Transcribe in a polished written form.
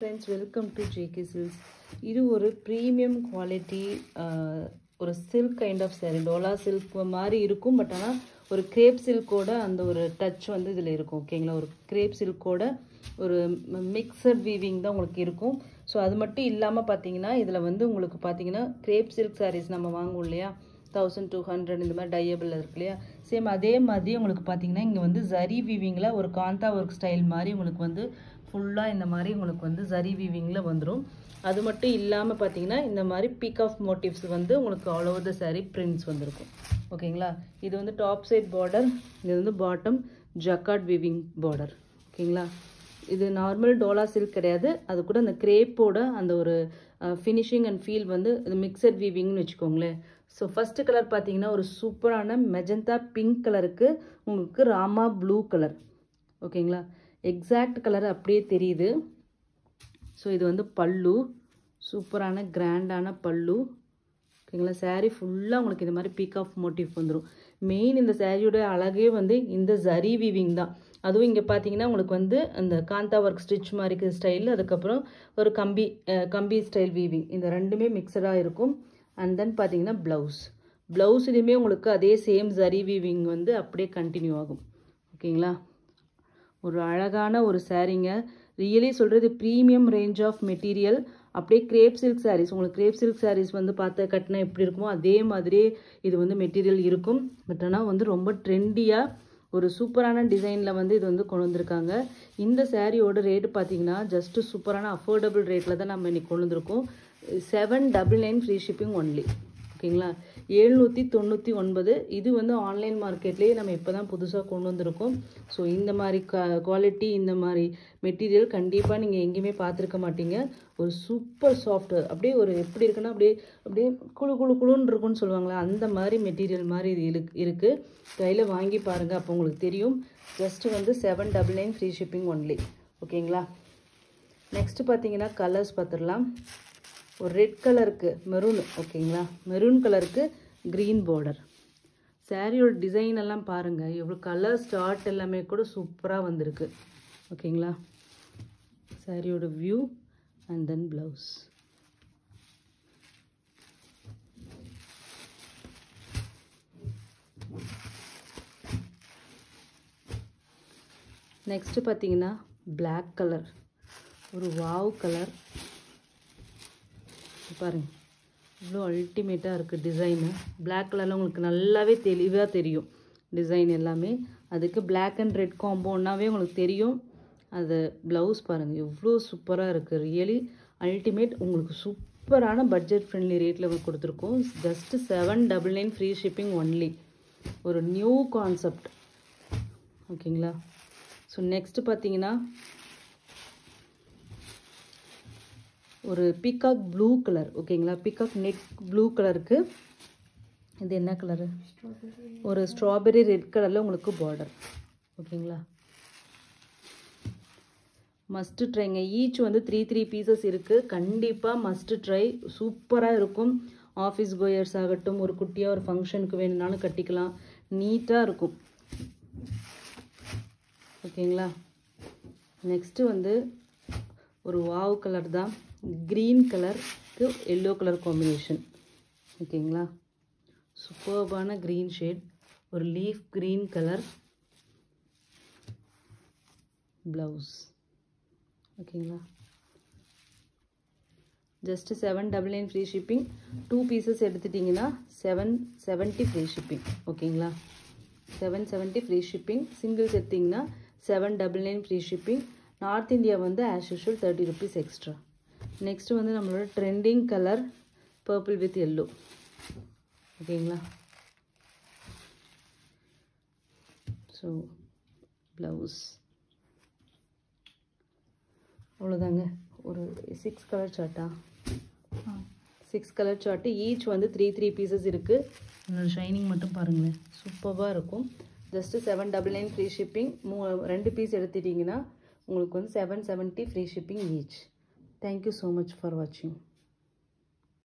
Friends, welcome to JK Silks. இது ஒரு premium quality ஒரு silk kind of saree. Dola silk மாதிரி இருக்கும், பட் ஆனால் ஒரு crepe silk-ஓட அந்த ஒரு டச் வந்து இதில் இருக்கும். ஓகேங்களா, ஒரு crepe silk-ஓட ஒரு மிக்சட் வீவிங் தான் உங்களுக்கு இருக்கும். ஸோ அது மட்டும் இல்லாமல் பார்த்தீங்கன்னா இதில் வந்து உங்களுக்கு பார்த்தீங்கன்னா crepe silk sarees நம்ம வாங்குவோம் இல்லையா, 1200 இந்த மாதிரி டையபிள் இருக்கு இல்லையா, சேம் அதே மாதிரி உங்களுக்கு பார்த்தீங்கன்னா இங்கே வந்து ஜரி வீவிங்கில் ஒரு காந்தா ஒர்க் ஸ்டைல் மாதிரி உங்களுக்கு வந்து ஃபுல்லாக இந்த மாதிரி உங்களுக்கு வந்து ஜரி வீவிங்கில் வந்துடும். அது மட்டும் இல்லாமல் பார்த்தீங்கன்னா இந்த மாதிரி பீக் ஆஃப் மோட்டிவ்ஸ் வந்து உங்களுக்கு all over the sari prints வந்திருக்கும். ஓகேங்களா, இது வந்து டாப் சைட் பார்டர், இது வந்து பாட்டம் ஜக்கார்ட் வீவிங் பார்டர். ஓகேங்களா, இது நார்மல் டோலா சில்க் கிடையாது, அது கூட அந்த கிரேப்போட அந்த ஒரு ஃபினிஷிங் அண்ட் ஃபீல் வந்து இது மிக்சட் வீவிங்னு வச்சுக்கோங்களேன். ஸோ ஃபஸ்ட்டு கலர் பார்த்தீங்கன்னா ஒரு சூப்பரான மெஜந்தா பிங்க் கலருக்கு உங்களுக்கு ராமா ப்ளூ கலர். ஓகேங்களா, எக்ஸாக்ட் கலர் அப்படியே தெரியுது. ஸோ இது வந்து பல்லு, சூப்பரான கிராண்டான பல்லு. ஓகேங்களா, சாரீ ஃபுல்லாக உங்களுக்கு இந்த மாதிரி பீக் ஆஃப் மோட்டிவ் வந்துடும். மெயின் இந்த சாரியோட அழகே வந்து இந்த ஜரி வீவிங் தான். அதுவும் இங்கே பார்த்தீங்கன்னா உங்களுக்கு வந்து அந்த காந்தா ஒர்க் ஸ்டிச் மாதிரி ஸ்டைல், அதுக்கப்புறம் ஒரு கம்பி ஸ்டைல் வீவிங், இந்த ரெண்டுமே மிக்சடாக இருக்கும். அண்ட் தென் பார்த்தீங்கன்னா ப்ளவுஸ்லேயுமே உங்களுக்கு அதே சேம் ஜரி வீவிங் வந்து அப்படியே கண்டினியூ ஆகும். ஓகேங்களா, ஒரு அழகான ஒரு சாரீங்க. ரியலி சொல்கிறது ப்ரீமியம் ரேஞ்ச் ஆஃப் மெட்டீரியல். அப்படியே கிரேப் சில்க் சாரீஸ், உங்களுக்கு கிரேப் சில்க் சாரீஸ் வந்து பார்த்து கட்டினா எப்படி இருக்குமோ அதே மாதிரியே இது வந்து மெட்டீரியல் இருக்கும். பட் ஆனால் வந்து ரொம்ப ட்ரெண்டியாக ஒரு சூப்பரான டிசைனில் வந்து இது வந்து கொண்டு வந்திருக்காங்க. இந்த சாரியோட ரேட்டு பார்த்தீங்கன்னா ஜஸ்ட்டு சூப்பரான அஃபோர்டபுள் ரேட்டில் தான் நம்ம இன்றைக்கி கொண்டு வந்திருக்கோம். 799 ஃப்ரீ ஷிப்பிங் ஒன்லி. ஓகேங்களா, 799. இது வந்து ஆன்லைன் மார்க்கெட்லேயே நம்ம இப்போ தான் புதுசாக கொண்டு வந்திருக்கோம். ஸோ இந்த மாதிரி குவாலிட்டி, இந்த மாதிரி மெட்டீரியல் கண்டிப்பாக நீங்கள் எங்கேயுமே பார்த்துருக்க மாட்டீங்க. ஒரு சூப்பர் சாஃப்ட், அப்படியே ஒரு எப்படி இருக்குன்னா அப்படியே குழுன்னு இருக்குன்னு சொல்லுவாங்களே, அந்த மாதிரி மெட்டீரியல் மாதிரி இது இருக்குது. கையில் வாங்கி பாருங்கள், அப்போ உங்களுக்கு தெரியும். ஜஸ்ட்டு வந்து 799 ஃப்ரீ ஷிப்பிங் ஒன்லி. ஓகேங்களா, நெக்ஸ்ட்டு பார்த்தீங்கன்னா கலர்ஸ் பார்த்துடலாம். ஒரு ரெட் கலருக்கு மெரூன். ஓகேங்களா, மெரூன் கலருக்கு க்ரீன் பார்டர். சாரியோட டிசைன் எல்லாம் பாருங்கள், எவ்வளோ கலர் ஸ்டார்ட் எல்லாமே கூட சூப்பராக வந்திருக்கு. ஓகேங்களா, சாரியோட view and then blouse. Next பார்த்தீங்கன்னா பிளாக் கலர், ஒரு வாவ் கலர். பாருங்கள் இவ்வளோ அல்டிமேட்டாக இருக்குது டிசைனு. பிளாக் கலரில் உங்களுக்கு நல்லாவே தெளிவாக தெரியும் டிசைன் எல்லாமே. அதுக்கு பிளாக் அண்ட் ரெட் காம்போனாவே உங்களுக்கு தெரியும். அது ப்ளவுஸ் பாருங்கள் எவ்வளோ சூப்பராக இருக்குது. Really ultimate. உங்களுக்கு சூப்பரான பட்ஜெட் ஃப்ரெண்ட்லி ரேட்டில் கொடுத்துருக்கோம். Just 799 free shipping only. ஒரு நியூ கான்செப்ட். ஓகேங்களா, ஸோ நெக்ஸ்ட்டு பார்த்தீங்கன்னா ஒரு பீகாக் ப்ளூ கலர். ஓகேங்களா, பீகாக் நெட் ப்ளூ கலருக்கு இது என்ன கலரு, ஒரு ஸ்ட்ராபெரி ரெட் கலரில் உங்களுக்கு பார்டர். ஓகேங்களா, மஸ்ட்டு ட்ரைங்க. ஈச் வந்து 3 பீசஸ் இருக்குது. கண்டிப்பாக மஸ்ட்டு ட்ரை. சூப்பராக இருக்கும். ஆஃபீஸ் கோயர்ஸ் ஆகட்டும், ஒரு குட்டியாக ஒரு ஃபங்க்ஷனுக்கு வேணும்னாலும் கட்டிக்கலாம். நீட்டாக இருக்கும். ஓகேங்களா, நெக்ஸ்ட்டு வந்து ஒரு வாவ் கலர் தான். க்ரீன் கலருக்கு எல்லோ கலர் காம்பினேஷன். ஓகேங்களா, சூப்பர்பான க்ரீன் ஷேட். ஒரு லீஃப் க்ரீன் கலர் ப்ளவுஸ். ஓகேங்களா, ஜஸ்ட்டு 799 ஃப்ரீ ஷிப்பிங். 2 பீசஸ் எடுத்துட்டிங்கன்னா 770 ஃப்ரீ ஷிப்பிங். ஓகேங்களா, 770 ஃப்ரீ ஷிப்பிங். சிங்கிள்ஸ் எடுத்திங்கன்னா 799 ஃப்ரீ ஷிப்பிங். நார்த் இந்தியா வந்து as usual 30 rupees extra. Next வந்து நம்மளோட trending colour purple with yellow. ஓகேங்களா, ஸோ ப்ளவுஸ் அவ்வளோதாங்க. ஒரு 6 கலர் சார்ட்டா, 6 கலர் சார்ட்டு. ஈச் வந்து 3 பீசஸ் இருக்குது. என்னோடய ஷைனிங் மட்டும் பாருங்களேன், சூப்பராக இருக்கும். Just 799 free shipping. 2 பீஸ் எடுத்துட்டிங்கன்னா உங்களுக்கு வந்து 770 free shipping each. Thank you so much for watching.